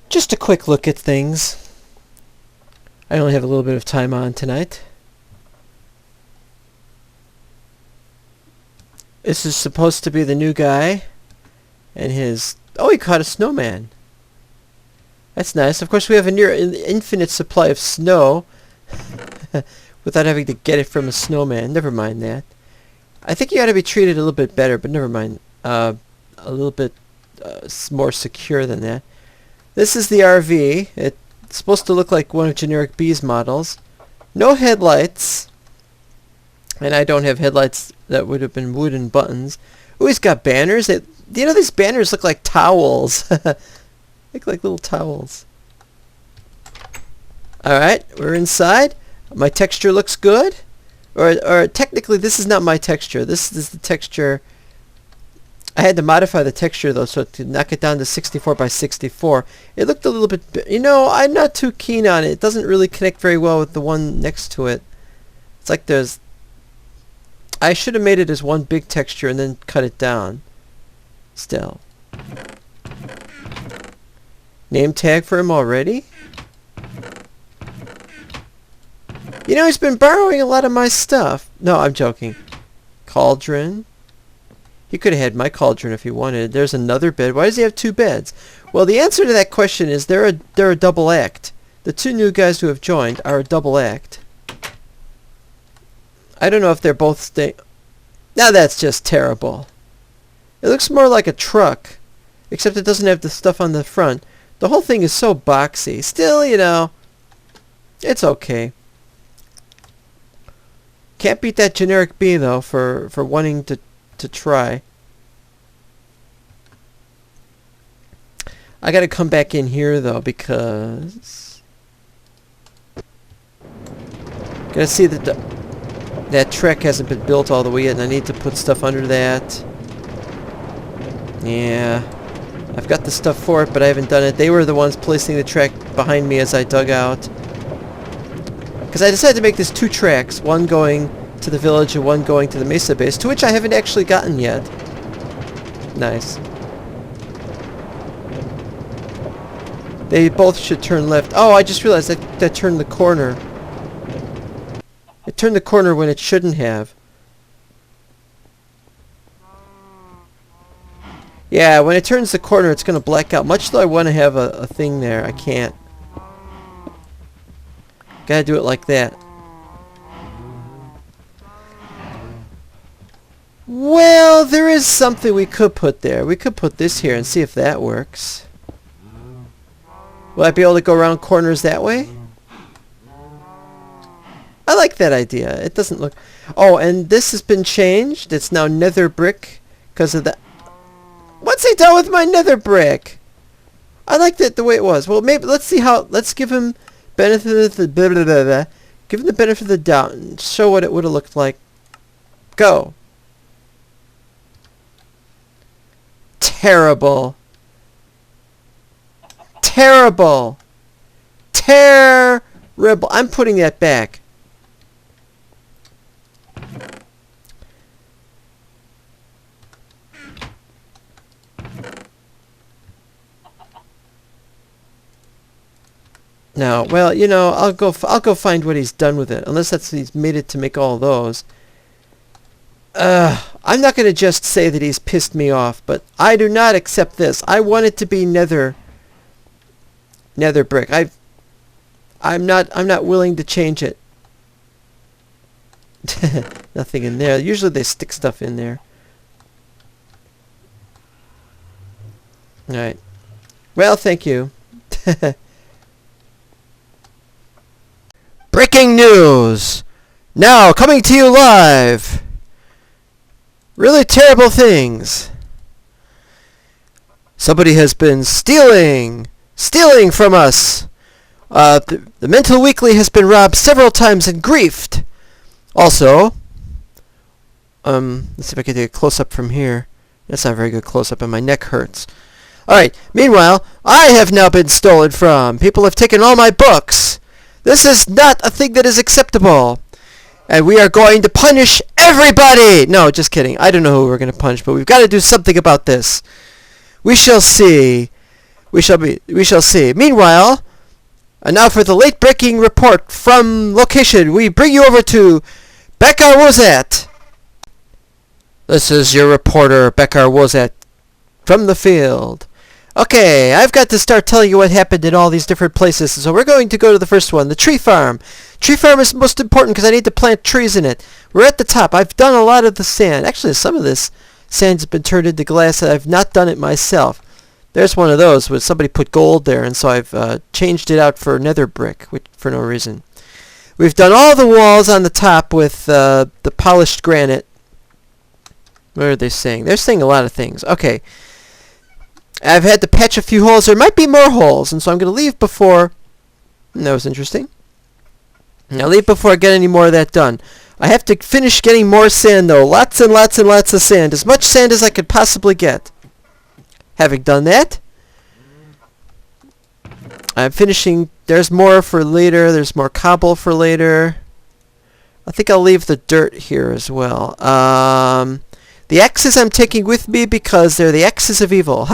Just a quick look at things. I only have a little bit of time on tonight. This is supposed to be the new guy and his... Oh, he caught a snowman. That's nice. Of course, we have a near infinite supply of snow without having to get it from a snowman. Never mind that. I think you ought to be treated a little bit better, but never mind. A little bit more secure than that. This is the RV. It's supposed to look like one of Generic B's models. No headlights. And I don't have headlights that would have been wooden buttons. Oh, he's got banners. You know, these banners look like towels. Look like little towels. Alright, we're inside. My texture looks good. Or technically, this is not my texture. This is the texture... I had to modify the texture, though, so to knock it down to 64 by 64. It looked a little bit... You know, I'm not too keen on it. It doesn't really connect very well with the one next to it. It's like there's... I should have made it as one big texture and then cut it down. Still. Name tag for him already? You know, he's been borrowing a lot of my stuff. No, I'm joking. Cauldron. He could have had my cauldron if he wanted. There's another bed. Why does he have two beds? Well, the answer to that question is they're a double act. The two new guys who have joined are a double act. I don't know if they're both staying... Now that's just terrible. It looks more like a truck, except it doesn't have the stuff on the front. The whole thing is so boxy. Still, you know, it's okay. Can't beat that Generic B, though, for wanting to try. I gotta come back in here, though, because... Gotta see that that track hasn't been built all the way yet, and I need to put stuff under that. Yeah. I've got the stuff for it, but I haven't done it. They were the ones placing the track behind me as I dug out. Because I decided to make this two tracks, one going to the village and one going to the Mesa base, to which I haven't actually gotten yet. Nice. They both should turn left. Oh, I just realized that turned the corner. It turned the corner when it shouldn't have. Yeah, when it turns the corner, it's going to black out. Much though I want to have a thing there, I can't. Gotta do it like that. Well, there is something we could put there. We could put this here and see if that works. Will I be able to go around corners that way? I like that idea. It doesn't look... Oh, and this has been changed. It's now nether brick because of the... What's he done with my nether brick? I liked it the way it was. Well, maybe let's see how... Let's give him benefit of the... Blah, blah, blah, blah. Give him the benefit of the doubt and show what it would have looked like. Go. Terrible. Terrible. Terrible. I'm putting that back. No, well, you know, I'll go find what he's done with it. Unless he's made it to make all those. I'm not going to just say that he's pissed me off, but I do not accept this. I want it to be nether brick. I'm not willing to change it. Nothing in there. Usually they stick stuff in there. All right. Well, thank you. Breaking news! Now, coming to you live! Really terrible things. Somebody has been stealing from us. The Mental Weekly has been robbed several times and griefed. Also, let's see if I can take a close-up from here. That's not a very good close-up, and my neck hurts. Alright, meanwhile, I have now been stolen from. People have taken all my books. This is not a thing that is acceptable. And we are going to punish everybody! No, just kidding. I don't know who we're going to punish, but we've got to do something about this. We shall see. We shall see. Meanwhile, and now for the late-breaking report from location, we bring you over to Bekar Wozat. This is your reporter, Bekar Wozat, from the field. Okay, I've got to start telling you what happened in all these different places, so we're going to go to the first one, the tree farm. Tree farm is most important because I need to plant trees in it. We're at the top. I've done a lot of the sand. Actually, some of this sand has been turned into glass, and I've not done it myself. There's one of those where somebody put gold there, and so I've changed it out for nether brick, which, for no reason. We've done all the walls on the top with the polished granite. What are they saying? They're saying a lot of things. Okay. I've had to patch a few holes. There might be more holes, and so I'm going to leave before... That was interesting. I'll leave before I get any more of that done. I have to finish getting more sand, though. Lots and lots and lots of sand. As much sand as I could possibly get. Having done that, I'm finishing... There's more for later. There's more cobble for later. I think I'll leave the dirt here as well. The axes I'm taking with me because they're the axes of evil.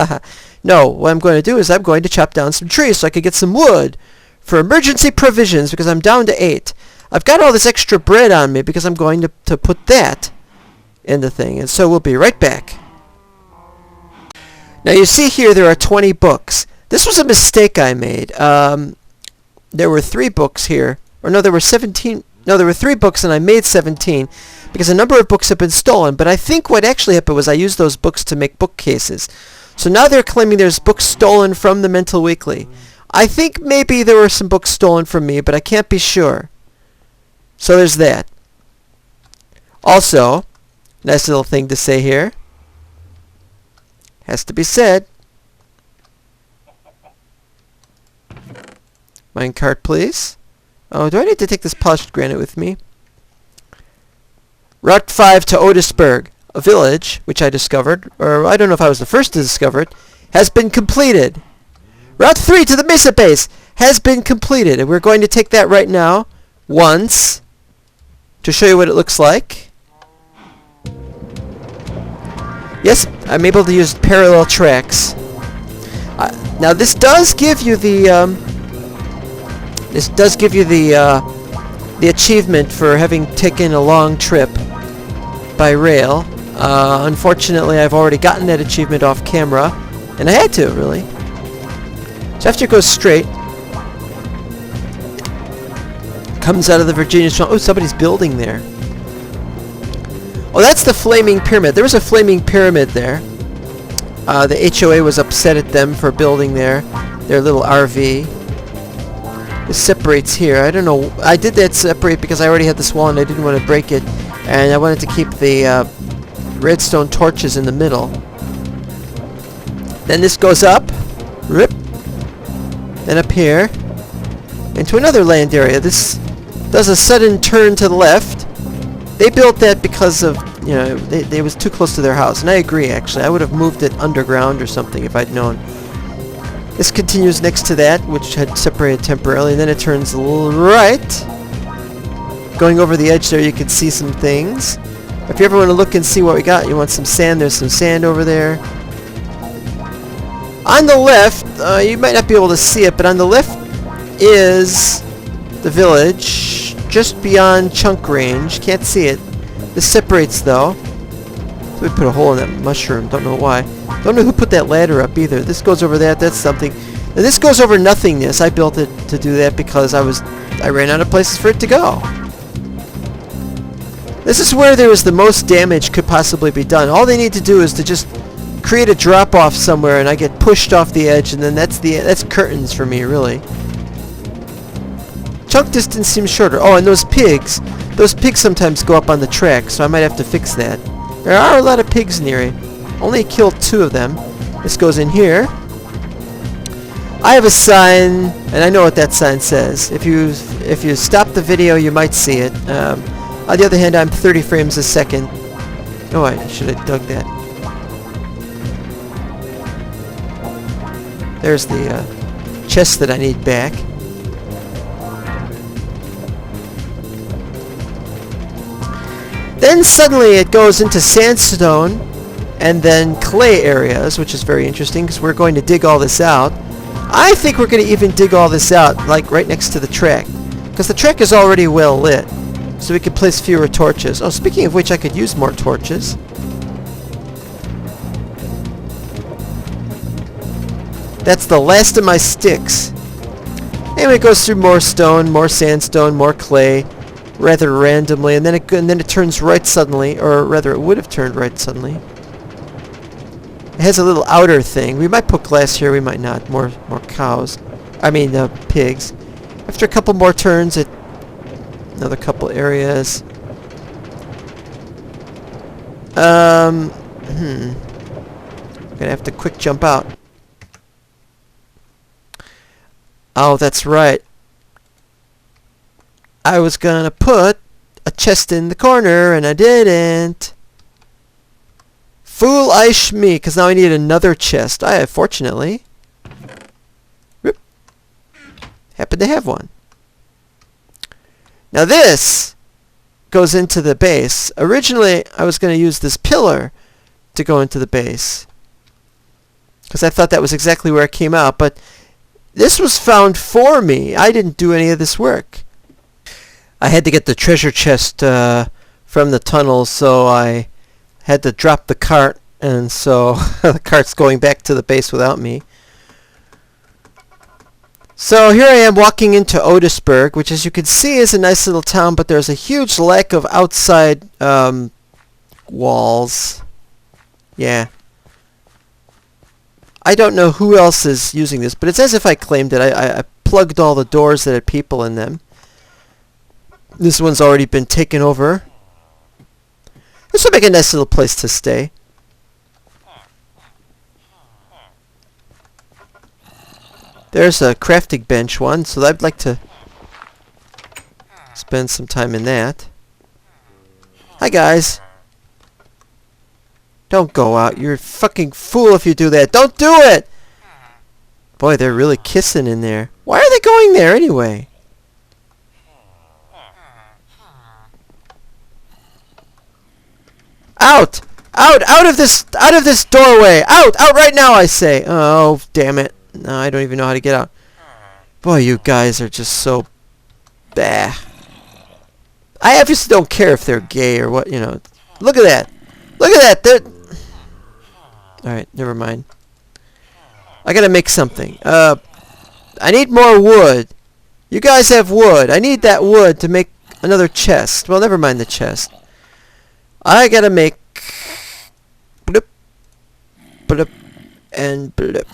No, what I'm going to do is I'm going to chop down some trees so I can get some wood for emergency provisions because I'm down to 8. I've got all this extra bread on me because I'm going to put that in the thing. And so we'll be right back. Now you see here there are 20 books. This was a mistake I made. There were 3 books here. Or no, there were 17. No, there were 3 books and I made 17. Because a number of books have been stolen, but I think what actually happened was I used those books to make bookcases. So now they're claiming there's books stolen from the Mental Weekly. I think maybe there were some books stolen from me, but I can't be sure. So there's that. Also, nice little thing to say here. Has to be said. Minecart, please. Oh, do I need to take this polished granite with me? Route 5 to Otisburg, a village, which I discovered, or I don't know if I was the first to discover it, has been completed. Route 3 to the Mesa base has been completed, and we're going to take that right now, once, to show you what it looks like. Yes, I'm able to use parallel tracks. Now this does give you the achievement for having taken a long trip by rail. Unfortunately, I've already gotten that achievement off camera, and I had to, really. So after it goes straight, comes out of the Virginia Swamp. Oh, somebody's building there. Oh, that's the Flaming Pyramid. There was a Flaming Pyramid there. The HOA was upset at them for building their little RV. This separates here. I don't know. I did that separate because I already had this wall and I didn't want to break it. And I wanted to keep the redstone torches in the middle. Then this goes up. Rip. Then up here. Into another land area. This does a sudden turn to the left. They built that because of, you know, it was too close to their house. And I agree, actually. I would have moved it underground or something if I'd known. This continues next to that, which had separated temporarily, and then it turns right. Going over the edge there, you can see some things. If you ever want to look and see what we got, you want some sand, there's some sand over there. On the left, you might not be able to see it, but on the left is the village, just beyond chunk range. Can't see it. This separates, though. So we put a hole in that mushroom, don't know why. Don't know who put that ladder up either. This goes over that, that's something. And this goes over nothingness. I built it to do that because I ran out of places for it to go. This is where there was the most damage could possibly be done. All they need to do is to just create a drop-off somewhere and I get pushed off the edge, and then that's curtains for me, really. Chunk distance seems shorter. Oh, and those pigs sometimes go up on the track, so I might have to fix that. There are a lot of pigs near it. Only killed 2 of them. This goes in here. I have a sign, and I know what that sign says. If you stop the video, you might see it. On the other hand, I'm 30 frames a second. Oh, I should have dug that. There's the chest that I need back. Then suddenly it goes into sandstone and then clay areas, which is very interesting because we're going to dig all this out. I think we're going to even dig all this out, like right next to the track. Because the track is already well lit. So we could place fewer torches. Oh, speaking of which, I could use more torches. That's the last of my sticks. Anyway, it goes through more stone, more sandstone, more clay, rather randomly, and then it turns right suddenly, or rather it would have turned right suddenly. It has a little outer thing. We might put glass here, we might not. More cows. I mean, pigs. After a couple more turns, another couple areas. Gonna have to quick jump out. Oh, that's right. I was gonna put a chest in the corner, and I didn't. Fool-ish me, because now I need another chest. I have, fortunately, happen to have one. Now this goes into the base. Originally, I was going to use this pillar to go into the base, because I thought that was exactly where it came out, but this was found for me. I didn't do any of this work. I had to get the treasure chest from the tunnel, so I had to drop the cart, and so the cart's going back to the base without me. So here I am walking into Otisburg, which as you can see is a nice little town, but there's a huge lack of outside walls. Yeah. I don't know who else is using this, but it's as if I claimed it. I plugged all the doors that had people in them. This one's already been taken over. This will make a nice little place to stay. There's a crafting bench one, so I'd like to spend some time in that. Hi guys. Don't go out. You're a fucking fool if you do that. Don't do it! Boy, they're really kissing in there. Why are they going there anyway? Out! Out! Out of this doorway! Out! Out right now, I say! Oh, damn it. No, I don't even know how to get out. Boy, you guys are just so... bah. I obviously don't care if they're gay or what, you know. Look at that! Look at that! They're... Alright, never mind. I gotta make something. I need more wood. You guys have wood. I need that wood to make another chest. Well, never mind the chest. I gotta make... blip, blip, and blip.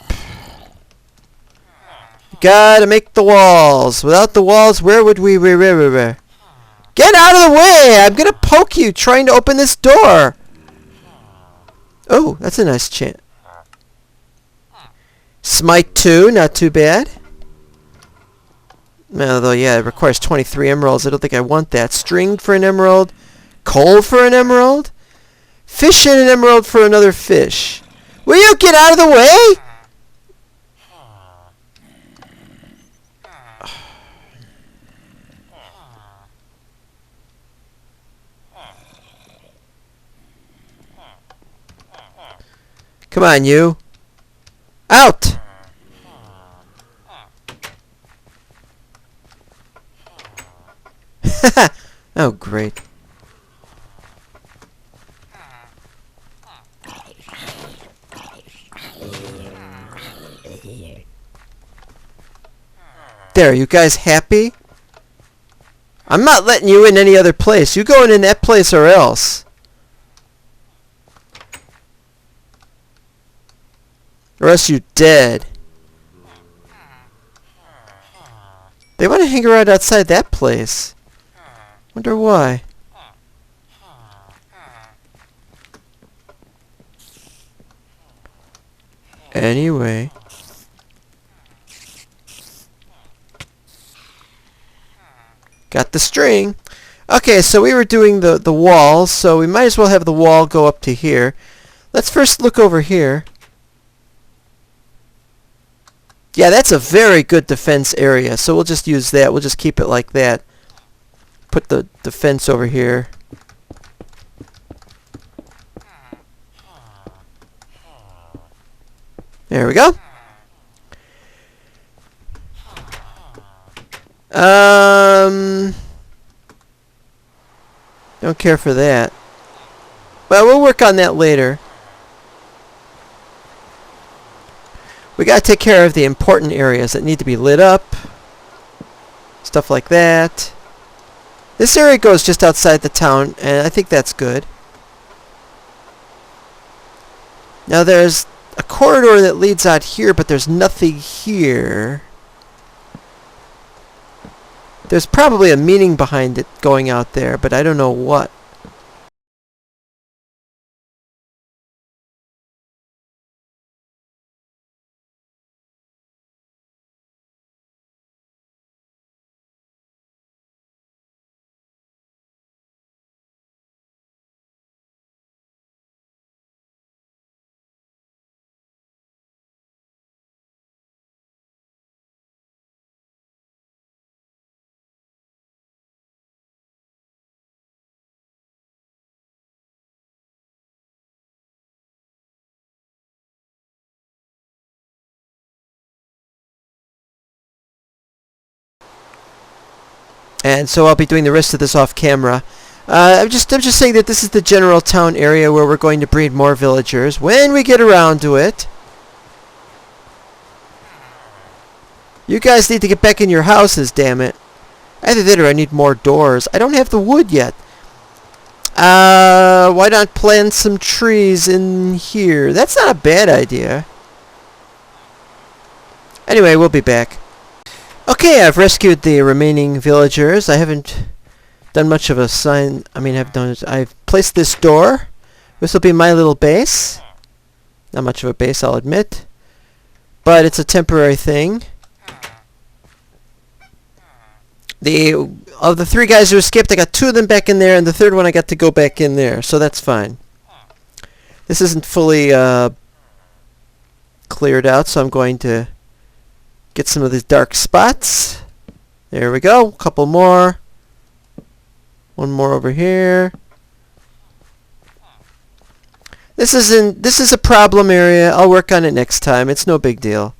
Gotta make the walls. Without the walls, where would we... Get out of the way! I'm gonna poke you trying to open this door! Oh, that's a nice chant. Smite 2, not too bad. Although, yeah, it requires 23 emeralds. I don't think I want that. String for an emerald. Coal for an emerald. Fish and an emerald for another fish. Will you get out of the way? Come on, you. Out! Oh, great. There, you guys happy? I'm not letting you in any other place. You going in that place or else. Or else you dead. They want to hang around outside that place. Wonder why. Anyway. Got the string. Okay, so we were doing the walls, so we might as well have the wall go up to here. Let's first look over here. Yeah, that's a very good defense area, so we'll just use that. We'll just keep it like that. Put the fence over here. There we go. Don't care for that. Well, we'll work on that later. We gotta take care of the important areas that need to be lit up. Stuff like that. This area goes just outside the town, and I think that's good. Now there's a corridor that leads out here, but there's nothing here. There's probably a meaning behind it going out there, but I don't know what. And so I'll be doing the rest of this off camera. I'm just saying that this is the general town area where we're going to breed more villagers when we get around to it. You guys need to get back in your houses, damn it. Either that or I need more doors. I don't have the wood yet. Why not plant some trees in here? That's not a bad idea. Anyway, we'll be back. Okay, I've rescued the remaining villagers. I haven't done much of a sign. I mean, I've placed this door. This will be my little base. Not much of a base, I'll admit. But it's a temporary thing. Of the 3 guys who escaped, I got 2 of them back in there, and the 3rd one I got to go back in there, so that's fine. This isn't fully cleared out, so I'm going to get some of these dark spots. There we go. A couple more. One more over here. This is a problem area. I'll work on it next time. It's no big deal.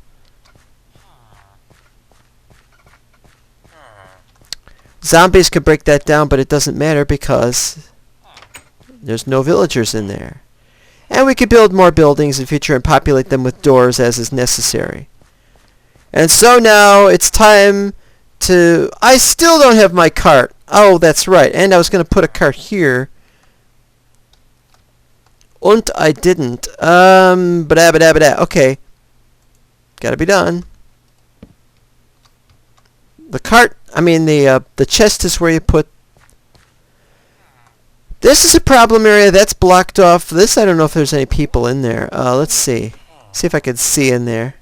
Zombies could break that down, but it doesn't matter because there's no villagers in there. And we could build more buildings in the future and populate them with doors as is necessary. And so now it's time to... I still don't have my cart. Oh, that's right. And I was going to put a cart here. And I didn't. Okay. Gotta be done. The cart... I mean, the chest is where you put... This is a problem area. That's blocked off. This, I don't know if there's any people in there. Let's see. See if I can see in there.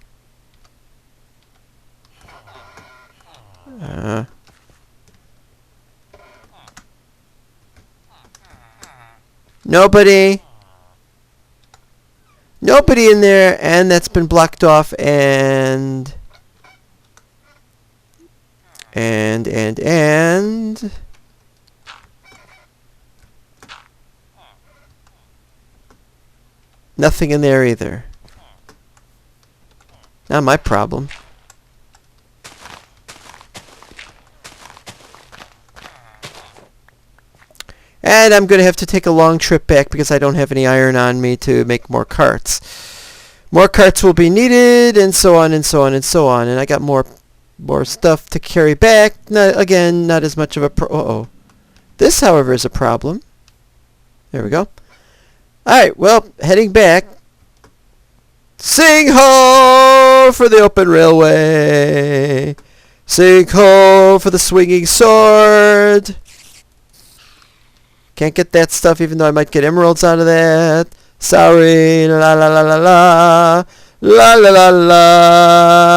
Nobody in there, and that's been blocked off, and nothing in there either. Not my problem. And I'm going to have to take a long trip back because I don't have any iron on me to make more carts. More carts will be needed, and so on, and so on, and so on. And I got more stuff to carry back. Again, not as much of a uh-oh. This, however, is a problem. There we go. Alright, well, heading back. Sing ho for the open railway. Sing ho for the swinging sword. Can't get that stuff even though I might get emeralds out of that. Sorry. La la la la la. La la la la.